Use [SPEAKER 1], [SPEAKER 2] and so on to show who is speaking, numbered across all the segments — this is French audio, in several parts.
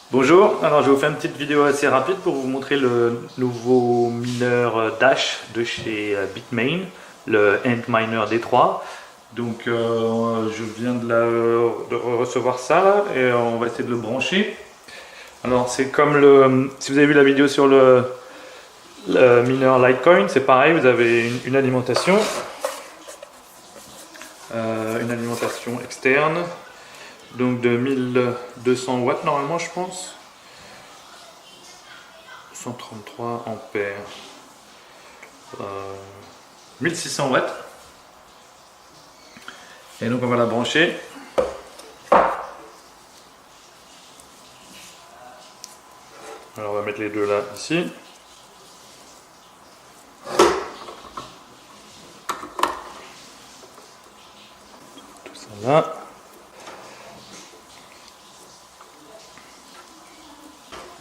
[SPEAKER 1] Bonjour, alors je vais vous faire une petite vidéo assez rapide pour vous montrer le nouveau mineur Dash de chez Bitmain, le Antminer D3. Donc je viens de recevoir ça là, et on va essayer de le brancher. Alors c'est comme si vous avez vu la vidéo sur le mineur Litecoin, c'est pareil, vous avez une alimentation externe, donc de 1200 watts normalement je pense. 133 ampères, 1600 watts. Et donc on va la brancher. Alors on va mettre les deux là, ici. Tout ça là.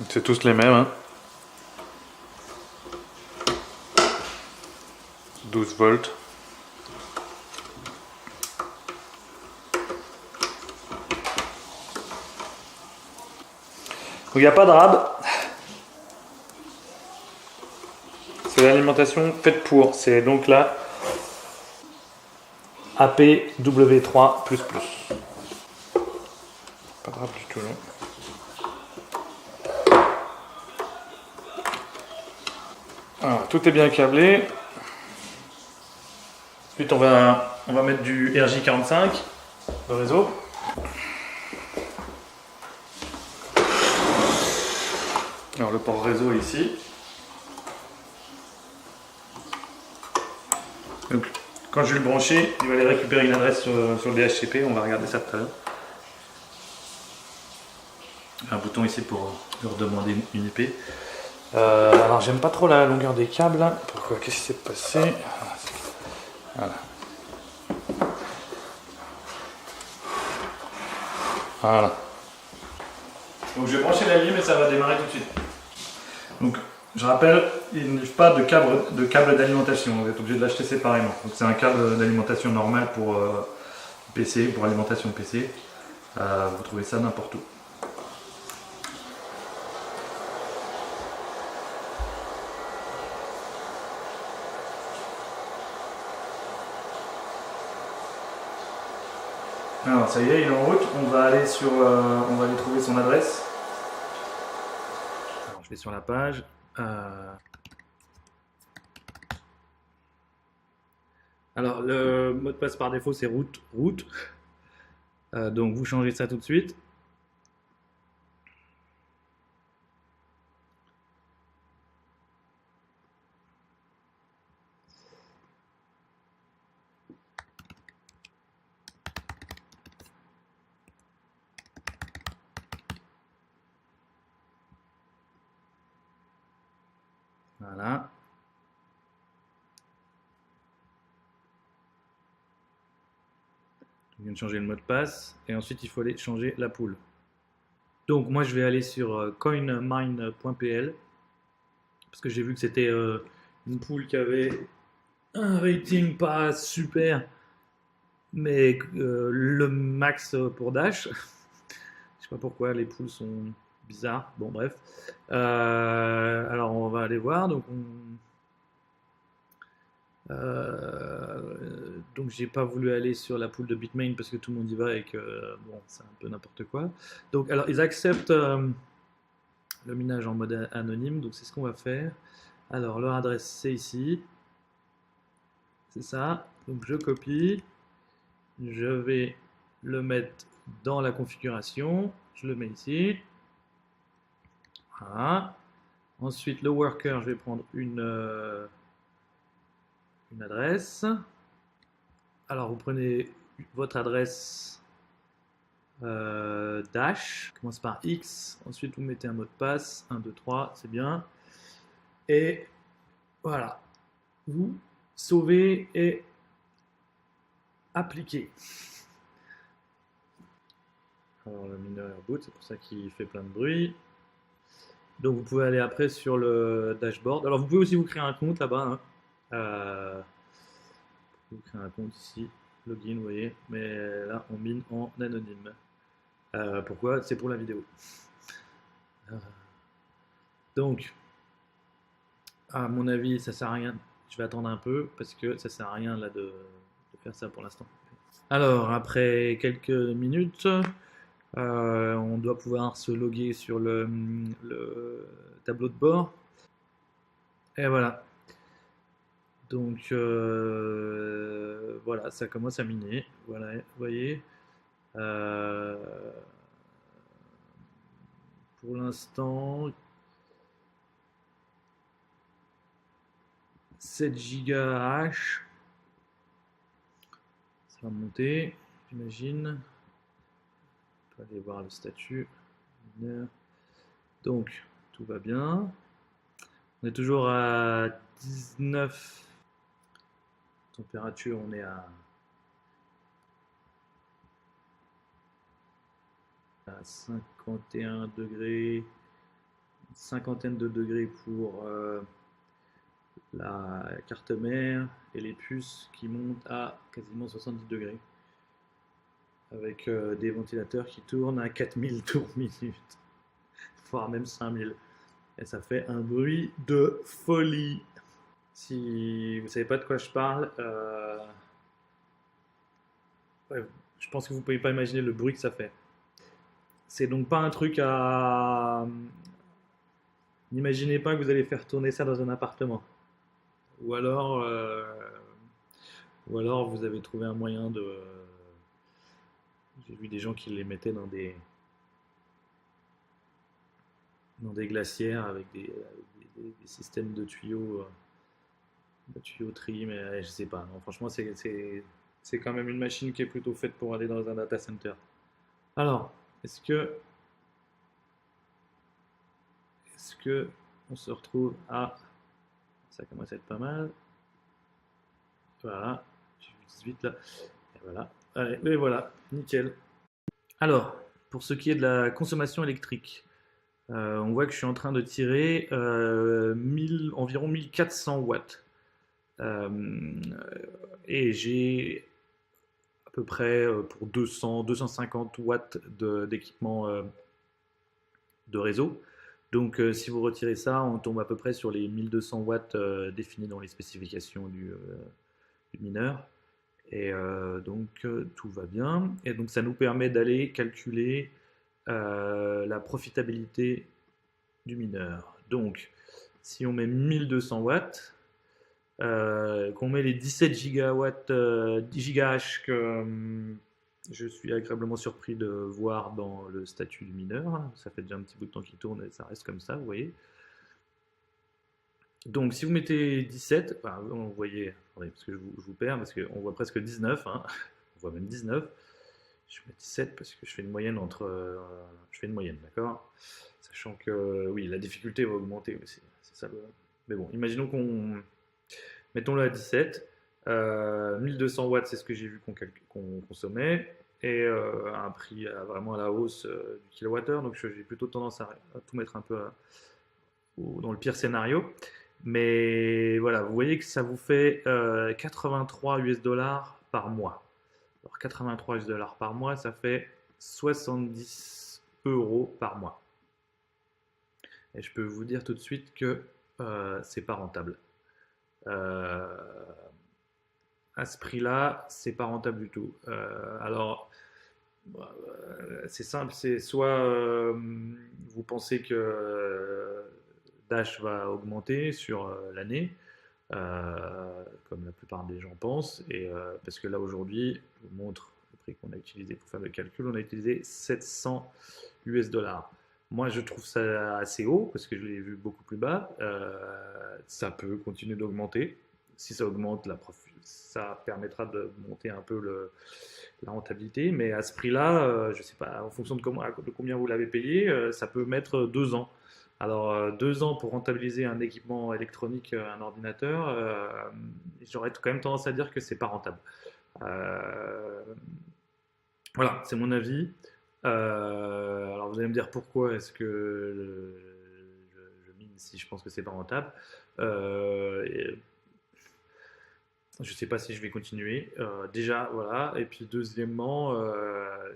[SPEAKER 1] C'est tous les mêmes. Hein. 12 volts. Donc il n'y a pas de rab. C'est l'alimentation faite pour. C'est donc là APW3++. Pas de rab du tout, non. Alors, tout est bien câblé. Ensuite on va mettre du RJ45, le réseau. Alors le port réseau est ici. Donc quand je vais le brancher, il va aller récupérer une adresse sur le DHCP, on va regarder ça tout à l'heure. Un bouton ici pour leur demander une IP. Alors j'aime pas trop la longueur des câbles. Pourquoi? Qu'est-ce qui s'est passé? Voilà. Voilà. Donc je vais brancher la lime et ça va démarrer tout de suite. Donc je rappelle, il n'y a pas de câble d'alimentation, vous êtes obligé de l'acheter séparément. Donc c'est un câble d'alimentation normal pour PC, pour alimentation PC. Vous trouvez ça n'importe où. Alors ça y est, il est en route, on va aller trouver son adresse. Alors, je vais sur la page. Alors le mot de passe par défaut c'est route. Donc vous changez ça tout de suite. Voilà. On vient de changer le mot de passe et ensuite il faut aller changer la pool. Donc moi je vais aller sur coinmine.pl parce que j'ai vu que c'était une pool qui avait un rating pas super, mais le max pour Dash. Je sais pas pourquoi les pools sont bizarres. Bon bref. Alors on va aller voir. Donc j'ai pas voulu aller sur la pool de Bitmain parce que tout le monde y va et que bon c'est un peu n'importe quoi. Donc alors ils acceptent le minage en mode anonyme, donc c'est ce qu'on va faire. Alors leur adresse c'est ici, c'est ça. Donc je copie, je vais le mettre dans la configuration, je le mets ici. Voilà. Ensuite le worker, je vais prendre une adresse. Alors vous prenez votre adresse Dash, commence par X, ensuite vous mettez un mot de passe, 1, 2, 3, c'est bien. Et voilà, vous sauvez et appliquez. Alors le mineur boot, c'est pour ça qu'il fait plein de bruit. Donc vous pouvez aller après sur le dashboard. Alors vous pouvez aussi vous créer un compte là-bas. Hein. Vous créez un compte ici, login, vous voyez. Mais là, on mine en anonyme. Pourquoi? C'est pour la vidéo. Donc, à mon avis, ça sert à rien. Je vais attendre un peu parce que ça sert à rien là de faire ça pour l'instant. Alors, après quelques minutes, on doit pouvoir se loguer sur le tableau de bord. Et voilà. Donc, voilà, ça commence à miner. Voilà, vous voyez. Euh, pour l'instant, 7 H. Ça va monter, j'imagine. On peut aller voir le statut. Donc, tout va bien. On est toujours à 19. Température, on est à 51 degrés. Une cinquantaine de degrés pour la carte mère et les puces qui montent à quasiment 70 degrés avec des ventilateurs qui tournent à 4000 tours minute, voire même 5000. Et ça fait un bruit de folie. Si vous savez pas de quoi je parle, ouais, je pense que vous pouvez pas imaginer le bruit que ça fait. C'est donc pas un truc à... N'imaginez pas que vous allez faire tourner ça dans un appartement. Ou alors, vous avez trouvé un moyen de... J'ai vu des gens qui les mettaient dans des glacières avec des systèmes de tuyauterie, mais je sais pas. Non, franchement, c'est quand même une machine qui est plutôt faite pour aller dans un data center. Alors, est-ce que on se retrouve à... Ça commence à être pas mal. Voilà, j'ai vu 18 là. Et voilà. Allez, et voilà, nickel. Alors, pour ce qui est de la consommation électrique, on voit que je suis en train de tirer environ 1400 watts. Euh, et j'ai à peu près pour 200-250 watts d'équipement de réseau. Donc si vous retirez ça, on tombe à peu près sur les 1200 watts définis dans les spécifications du mineur. Et donc tout va bien. Et donc ça nous permet d'aller calculer la profitabilité du mineur. Donc si on met 1200 watts, qu'on met les 17 gigawatts, 10 gigahash que je suis agréablement surpris de voir dans le statut du mineur. Ça fait déjà un petit bout de temps qu'il tourne et ça reste comme ça, vous voyez. Donc si vous mettez 17, enfin, vous voyez, attendez, parce que je vous perds, parce qu'on voit presque 19, hein, on voit même 19. Je mets 17 parce que je fais une moyenne entre... je fais une moyenne, d'accord. Sachant que, oui, la difficulté va augmenter aussi. C'est ça le... Mais bon, imaginons qu'on... Mettons-le à 17. 1200 watts, c'est ce que j'ai vu qu'on consommait. Et un prix vraiment à la hausse du kilowattheure. Donc j'ai plutôt tendance à tout mettre un peu dans le pire scénario. Mais voilà, vous voyez que ça vous fait 83 US dollars par mois. Alors 83 US dollars par mois, ça fait 70 euros par mois. Et je peux vous dire tout de suite que c'est pas rentable. Euh, à ce prix-là, c'est pas rentable du tout. Alors, c'est simple, c'est soit vous pensez que Dash va augmenter sur l'année, comme la plupart des gens pensent, et parce que là aujourd'hui, je vous montre le prix qu'on a utilisé pour faire le calcul, on a utilisé 700 US dollars. Moi, je trouve ça assez haut parce que je l'ai vu beaucoup plus bas. Ça peut continuer d'augmenter. Si ça augmente, ça permettra de monter un peu la rentabilité. Mais à ce prix-là, je ne sais pas, en fonction de combien vous l'avez payé, ça peut mettre 2 ans. Alors, 2 ans pour rentabiliser un équipement électronique, un ordinateur, j'aurais quand même tendance à dire que c'est pas rentable. Euh, voilà, c'est mon avis. Alors vous allez me dire pourquoi est-ce que je mine si je pense que c'est pas rentable. Je sais pas si je vais continuer. Déjà, voilà. Et puis deuxièmement,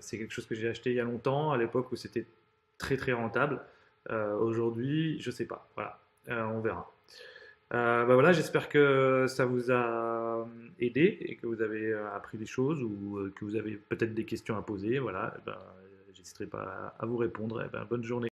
[SPEAKER 1] c'est quelque chose que j'ai acheté il y a longtemps, à l'époque où c'était très très rentable. Aujourd'hui, je sais pas. Voilà. On verra. Bah voilà, j'espère que ça vous a aidé et que vous avez appris des choses ou que vous avez peut-être des questions à poser. Voilà, eh ben, j'hésiterai pas à vous répondre. Eh ben, bonne journée.